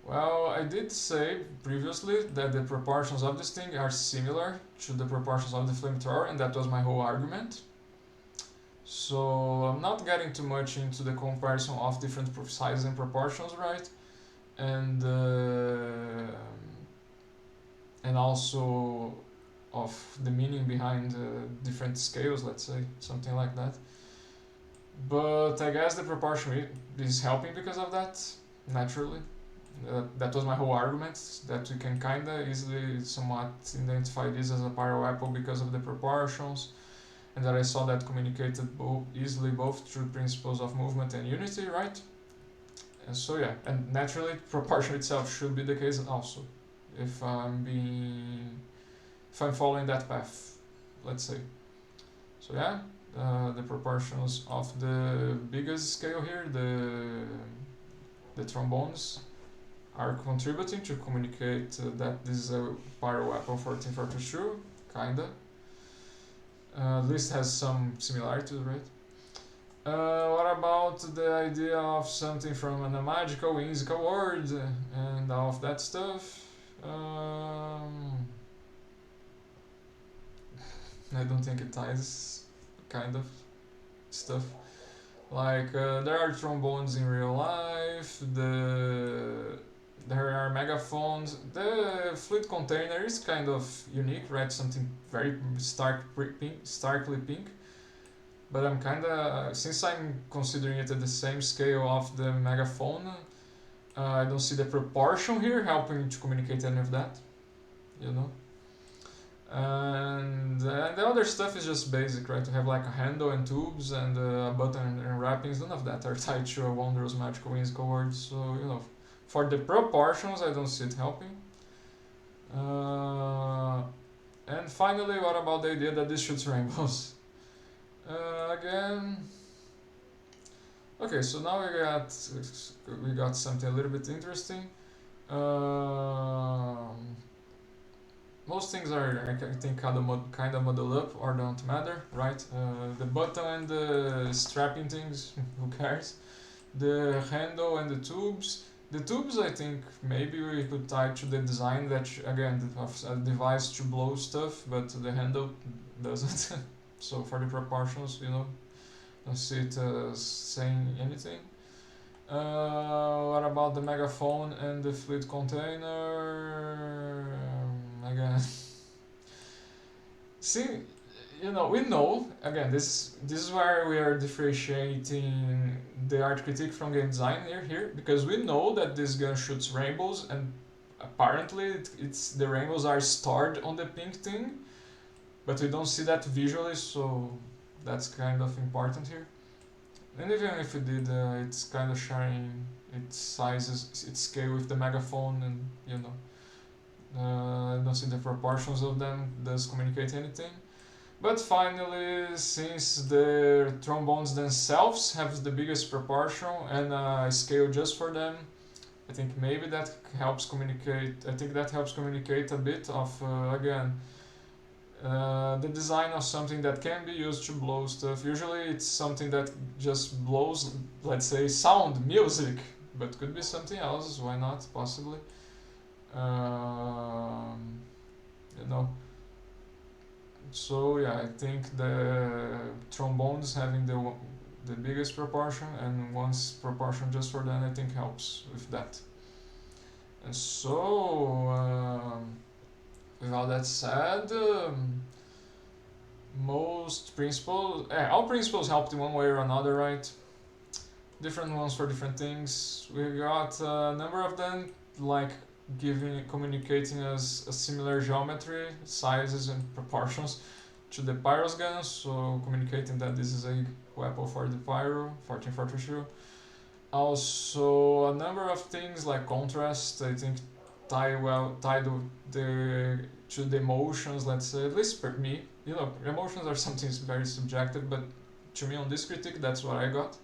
Speaker 1: Well, I did say previously that the proportions of this thing are similar to the proportions of the flamethrower, and that was my whole argument. So I'm not getting too much into the comparison of different sizes and proportions, right? And also of the meaning behind different scales, let's say, something like that. But I guess the proportion is helping because of that, naturally. That was my whole argument, that we can kinda easily somewhat identify this as a pyro apple because of the proportions, and that I saw that communicated easily both through principles of movement and unity, right? And so yeah, and naturally proportion itself should be the case also, if I'm following that path, let's say. So yeah, the proportions of the biggest scale here, the trombones, are contributing to communicate that this is a pyro weapon 1442, kinda. At least has some similarities, right? What about the idea of something from a magical, whimsical world and all of that stuff? I don't think it ties, kind of stuff. Like there are trombones in real life. There are megaphones. The fluid container is kind of unique, right? Something very starkly pink. But I'm kinda, since I'm considering it at the same scale of the megaphone, I don't see the proportion here helping to communicate any of that, you know. And the other stuff is just basic, right? To have like a handle and tubes and a button and wrappings. None of that are tied to a wondrous magical whimsical word. So you know, for the proportions, I don't see it helping. And finally, what about the idea that this shoots rainbows? Again, okay. So now we got something a little bit interesting. Most things are, I think, kind of muddled up or don't matter, right? The button and the strapping things, who cares? The handle and the tubes. The tubes, I think, maybe we could tie to the design that, again, of a device to blow stuff, but the handle doesn't. So for the proportions, you know, don't see it saying anything. What about the megaphone and the fluid container? Again, see, you know, we know, again, this is where we are differentiating the art critique from game design here, because we know that this gun shoots rainbows, and apparently it's the rainbows are starred on the pink thing, but we don't see that visually, so that's kind of important here. And even if we did, it's kind of sharing its sizes, its scale with the megaphone, and you know, I don't see the proportions of them does communicate anything. But finally, since the trombones themselves have the biggest proportion and a scale just for them, I think maybe that helps communicate. I think that helps communicate a bit of again the design of something that can be used to blow stuff. Usually, it's something that just blows, let's say, sound music, but could be something else. Why not? Possibly. You know. So yeah, I think the trombones having the biggest proportion and one's proportion just for them, I think helps with that. And so, with all that said, most principles, all principles helped in one way or another, right? Different ones for different things. We got a number of them, like communicating us a similar geometry, sizes and proportions to the pyro's gun, so communicating that this is a weapon for the pyro, 1442. Also, a number of things like contrast, I think, tied to the emotions, let's say, at least for me. You know, emotions are something very subjective, but to me on this critique, that's what I got.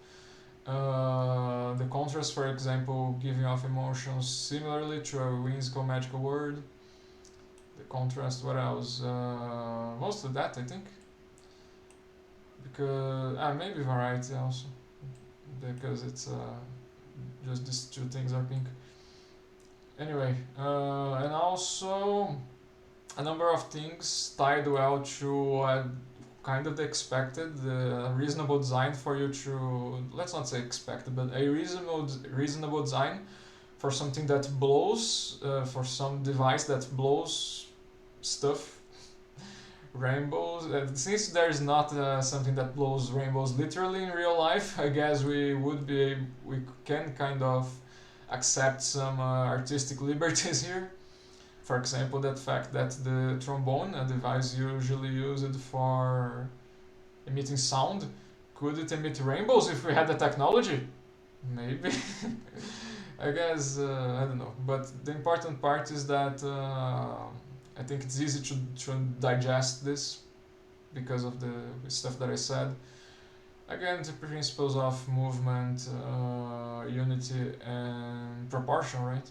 Speaker 1: The contrast, for example, giving off emotions similarly to a whimsical magical word. The contrast, what else? Most of that, I think. Because maybe variety also, because it's just these two things are pink. Anyway, and also a number of things tied well to kind of the expected, reasonable design for you to, let's not say expected, but a reasonable design for something that blows, for some device that blows stuff, rainbows. Since there is not something that blows rainbows literally in real life, I guess we can kind of accept some artistic liberties here. For example, that fact that the trombone, a device usually used for emitting sound, could it emit rainbows if we had the technology? Maybe. I guess, I don't know. But the important part is that I think it's easy to digest this because of the stuff that I said. Again, the principles of movement, unity, and proportion, right?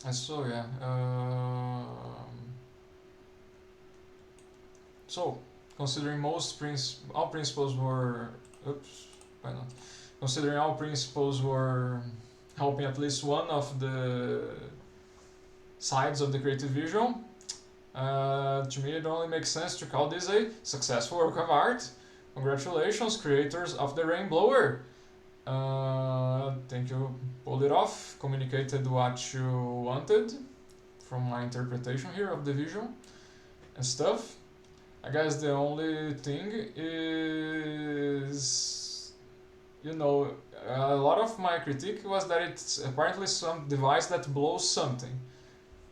Speaker 1: And so, yeah. So, considering all principles were, oops, why not? Considering all principles were helping at least one of the sides of the creative visual, to me it only makes sense to call this a successful work of art. Congratulations, creators of the Rainblower. Think you pulled it off, communicated what you wanted from my interpretation here of the visual and stuff. I guess the only thing is, a lot of my critique was that it's apparently some device that blows something.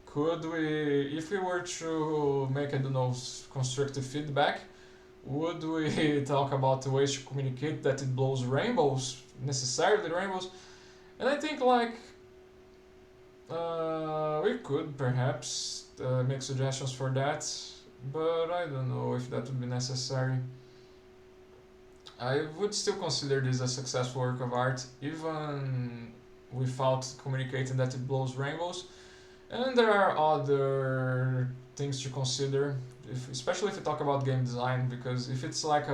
Speaker 1: Could we, if we were to make, I don't know, constructive feedback, would we talk about the ways to communicate that it blows rainbows, necessarily rainbows? And I think we could perhaps make suggestions for that, but I don't know if that would be necessary. I would still consider this a successful work of art, even without communicating that it blows rainbows. And there are other things to consider, especially if you talk about game design, because if it's like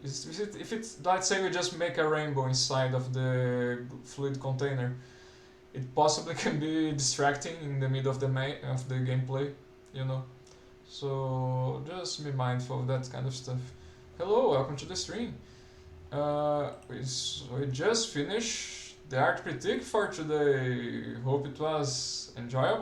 Speaker 1: if it's, let's say we just make a rainbow inside of the fluid container, it possibly can be distracting in the middle of the gameplay, So just be mindful of that kind of stuff. Hello, welcome to the stream. We just finished the art critique for today. Hope it was enjoyable.